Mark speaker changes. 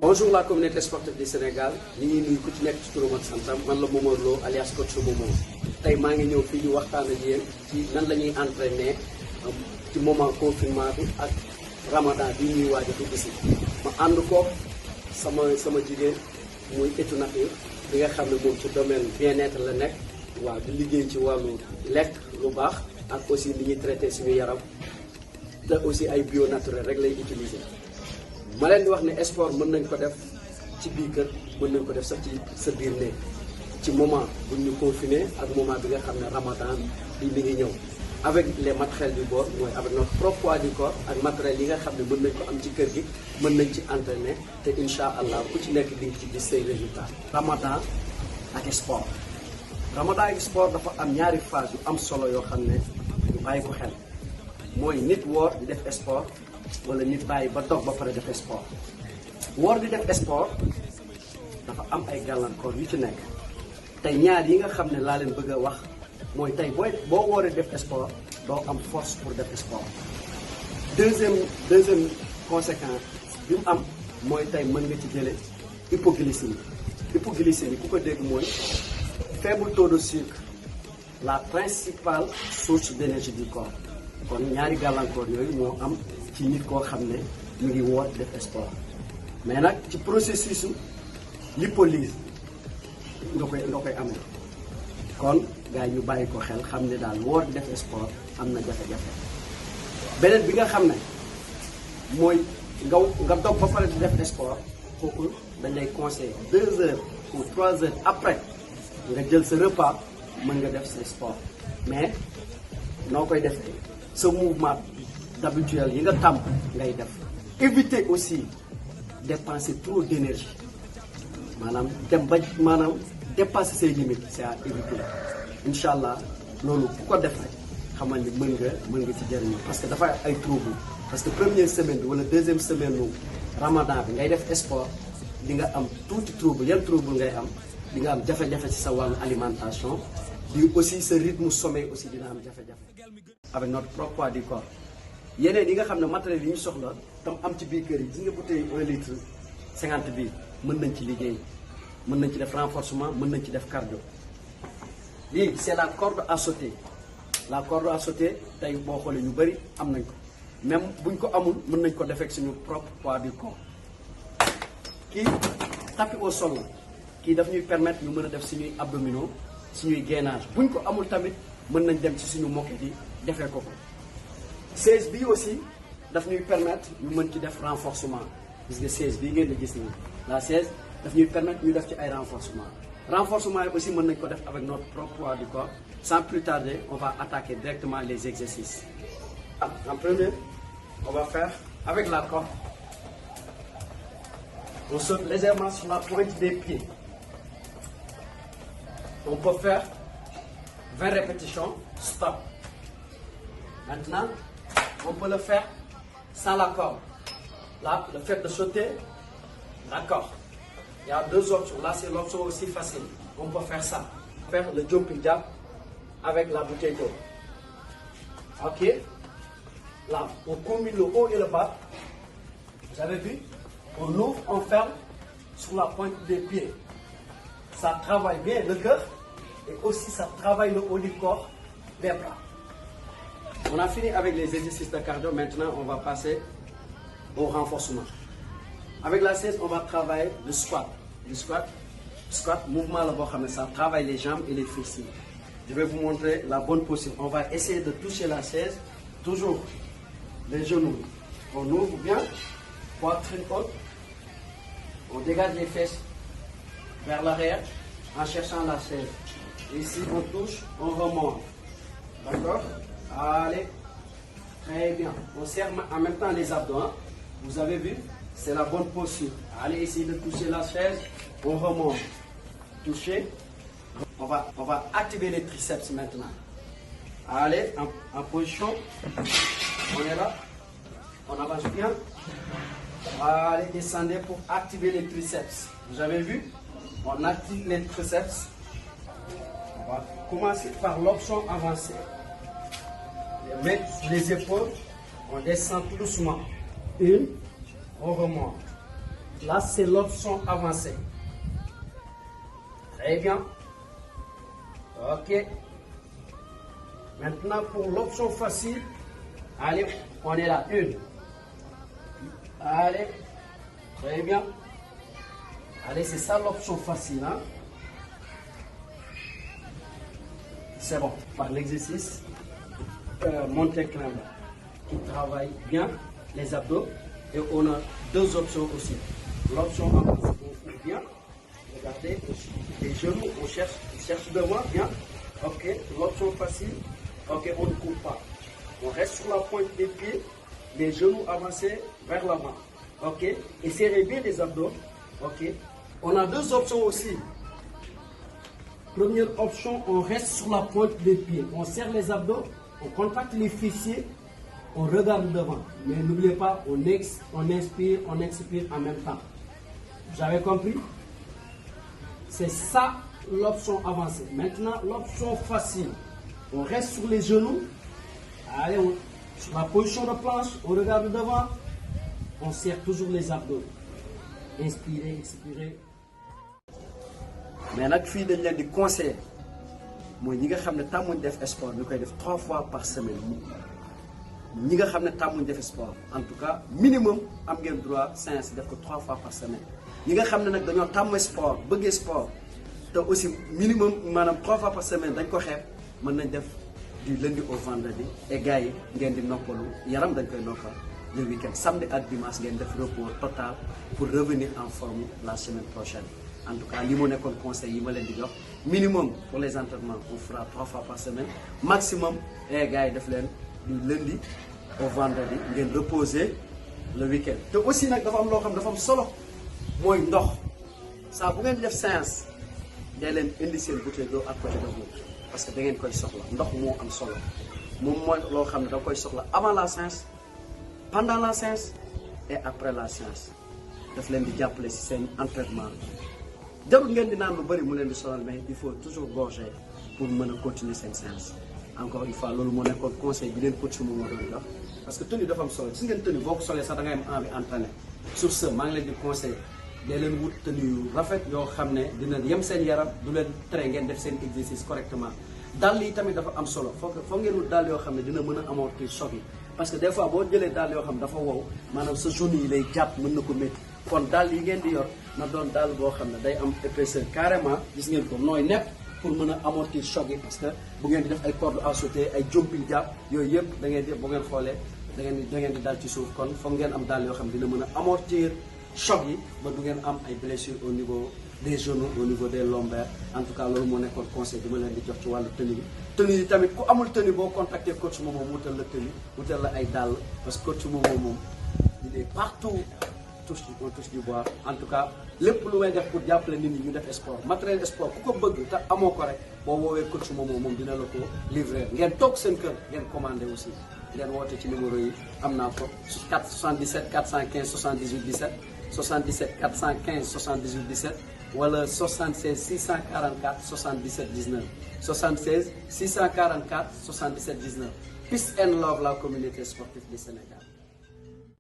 Speaker 1: Bonjour la communauté sportive du Sénégal ñu ngi nuyu ku ci nekk ci turam ak santam man la Momar Lo alias coach Momo tey maa ngi ñëw fii di waxtaan ak yéen ci nan la ñuy entraîner ci moment confinement bi ak Ramadan bi ñuy waaj a dugg si ma ànd ko sama jigéen muy Etou Nakhir bi nga xam ne moom ci domaine bien-être la nekk waaw di liggéey ci wàllu lekk lu baax ak aussi li ñuy traité suñu yaram te aussi ay bio naturel rek lay utiliser. ma leen di wax ne sport mën nañ ko def ci biir kër mën nañ ko def sax ci sa biir néeg ci moment bu ñu confiné ak moment bi nga xam ne Ramadan bi mi ngi ñëw avec les matériels du bord mooy avec notre propre poids du corps ak matériel yi nga xam ne mën nañ ko am ci kër gi mën nañ ci entraîner te incha allah ku ci nekk di nga ci gis say résultats. Ramadan ak sport Ramadan ak sport dafa am ñaari phase yu am solo yoo xam ne ñu bàyyi ko xel mooy nit woor di def sport. wala nit bàyyi ba dog ba pare def sport woor di def sport dafa am ay gàllankoor yu ci nekk tey ñaar yi nga xam ne laa leen bëgg a wax mooy tey boo wooree def sport doo am force pour def sport. deuxième conséquence bi mu am mooy tey mën nga ci jële hypoglycémie ku ko dégg mooy faible taux de sucre la principale source d'énergie du corps kon ñaari gàllankoor yooyu moo am ci nit koo xam ne mu ngi woor def sport mais nag ci processus lipolyse nga koy amee kon gars yi ñu bàyyi ko xel xam ne daal woor def sport am na jafe-jafe. beneen bi nga xam ne mooy nga dog ba pare di def sport kooku dañ lay conseiller 2 heures ou 3 heures après nga jël sa repas mën nga def sa sport mais noo koy defee sa mouvement d'habituel yi nga tàmm ngay def. éviter aussi dépenser trop d'énergie maanaam dem ba dépasser ses limites c'est à éviter incha allah loolu ku ko def rek xamal ni mën nga ci jëriñu parce que dafa ay trouble parce que première semaine bi wala deuxième semaine nu Ramadan bi ngay def sport di nga am tuuti trouble yan trouble ngay am di nga am jafe-jafe ci sa wàllu alimentation di aussi sa rythme sommeil aussi dina am jafe-jafe avec notre propre poids du corps. yeneen yi nga xam ne matériel yi ñu soxla tam am ci biir kër yi gis nga bouteille 1 litre 50 bi mën nañ ci liggéey mën nañ ci def renforcement mën nañ ci def cardio. lii c'est la corde à sauter la corde à sauter tey boo xoolee ñu bëri am nañ ko même buñ ko amul mën nañ ko def ak suñu propre poids du corps. kii tapis au sol la kii daf ñuy permettre ñu mën a def suñuy abdominaux suñuy gainage buñ ko amul tamit mën nañ dem ci suñu moquette yi defee ko. 16 bii aussi daf ñuy permettre ñu mën ci def renforcement gis nga 16 bii ngeen di gis nii la 16 daf ñuy permettre ñu def ci ay renforcement yi aussi mën nañ ko def avec notre propre poids du corps. Sans plus tarder on va attaquer directement les exercices. En premier on va faire avec la corde on saute légèrement sur la pointe des pieds. On peut faire 20 répétitions stop. Maintenant on peut le faire sans la corde. Là, le fait de sauter, la corde. Il y a 2 options. Là, c'est l'option aussi facile. On peut faire ça. Faire le jumping jack avec la bouteille d'eau. Ok. Là, on combine le haut et le bas. Vous avez vu? On ouvre, on ferme sur la pointe des pieds. Ça travaille bien le cœur et aussi ça travaille le haut du corps, les bras. On a fini avec les exercices de cardio. Maintenant, on va passer au renforcement. Avec la 16, on va travailler le squat. Le squat, mouvement là, ça travaille les jambes et les fessiers. Je vais vous montrer la bonne posture. On va essayer de toucher la 16, toujours les genoux. On ouvre bien, poitrine haute. On dégage les fesses vers l'arrière en cherchant la 16. Ici, on touche, on remonte. D'accord? Allez, très bien. On serre en même temps les abdos. Hein? Vous avez vu? C'est la bonne posture. Allez, essayez de toucher la chaise. On remonte. Toucher. On va activer les triceps maintenant. Allez, en position. On est là. On avance bien. Allez, descendez pour activer les triceps. Vous avez vu? On active les triceps. On va commencer par l'option avancée. Les mains sur les épaules, on descend tout doucement. 1, on remonte. Là, c'est l'option avancée. Très bien. Ok. Maintenant, pour l'option facile, allez, on est là. Une. Allez. Très bien. Allez, c'est ça l'option facile. Hein? C'est bon. Par l'exercice, monter climb qui travaille bien les abdos. Et on a deux options aussi. L'option avancée, on ouvre bien. Regardez, les genoux, on cherche devant, bien. Ok. L'option facile, ok, on ne coupe pas. On reste sur la pointe des pieds, les genoux avancés vers l'avant. Ok. Et serrez bien les abdos. Ok. On a deux options aussi. Première option, on reste sur la pointe des pieds. On serre les abdos, on contacte les fessiers, on regarde devant. Mais n'oubliez pas, on inspire, on expire en même temps. Vous avez compris? C'est ça l'option avancée. Maintenant, l'option facile. On reste sur les genoux. Allez, sur la position de planche, on regarde devant. On serre toujours les abdos. Inspirez, expirez. Mais nag fii dañ leen di conseiller mooy ñi nga xam ne tàmmuñ def sport ñu koy def 3 fois par semaine. ñi nga xam ne tàmmuñ def sport en tout cas minimum am ngeen droit séance def ko 3 fois par semaine. ñi nga xam ne nag dañoo tàmm sport bëggee sport te aussi minimum maanaam 3 fois par semaine dañ ko xeeb mën nañ def du lundi au vendredi et gars yi ngeen di noppalu yaram dañ koy noppal le week-end samedi ak dimanche ngeen def repos total pour revenir en forme la semaine prochaine. En tout cas, li mo nekkoon conseil yi ma leen di jox minimum pour les entraînements on fera 3 fois par semaine maximum gars yi def leen du lundi au vendredi ngeen reposer le week-end. te aussi nag dafa am loo xam dafa am solo mooy ndox saa bu ngeen di def séance day leen indi seen bouteille d'eau à côté de vous parce que da ngeen koy soxla ndox moo am solo moom mooy loo xam ne da koy soxla avant la séance pendant la séance et après la séance daf leen di jàppale si seen entraînement. jarul ngeen di naan lu bëri mu leen di sonal mais il faut toujours gorger pour mën a continuer seen séance encore une fois loolu moo nekkoon conseil bi leen coach mu moo doon jox parce que tenue dafa am solo gis ngeen tenue boo ko solee sax da ngay am envie entraîner sur ce maa ngi leen di conseiller day leen wut tenue yu rafet yoo xam ne dina yem seen yaram du leen tere ngeen def seen exercice correctement dàll yi tamit dafa am solo foog ngeen wut dàll yoo xam ne dina mën a amortir choc yi parce que des fois boo jëlee dàll yoo xam ne dafa wow maanaam sa genou yi lay jàpp mën na ko métti kon dàll yi ngeen di yor na doon dàll boo xam ne day am épaisseur carrément gis ngeen ko nooy nepp pour mën a amortir choc yi parce que bu ngeen di def ay corde à sauter ay jumping jàpp yooyu yëpp da ngeen di bu ngeen xoolee da ngeen di dal ci suuf kon foog ngeen am dàll yoo xam ne dina mën a amortir choc yi ba du ngeen am ay blessures au niveau des genoux au niveau des lombaires en tout cas loolu moo nekkoon conseil bi ma leen di jox ci wàllu tenue bi. tenue yi tamit ku amul tenue boo contacter coach Momo mu wutal la tenue wutal la ay dàll parce que coach Momo moom il est partout. on touche du bois en tout cas lépp lu may def pour jàppale nit ñi ñu def sport matériel sport ku ko bëgg te amoo ko rek boo woowee coach moom dina la ko livrer ngeen toog seen kër ngeen commandé aussi ngeen woote ci numéro yi am naa ko 77 415 78 17 77 415 78 17 wala 76 644 77 19 76 644 77 19 Peace and love la communauté sportive du Sénégal.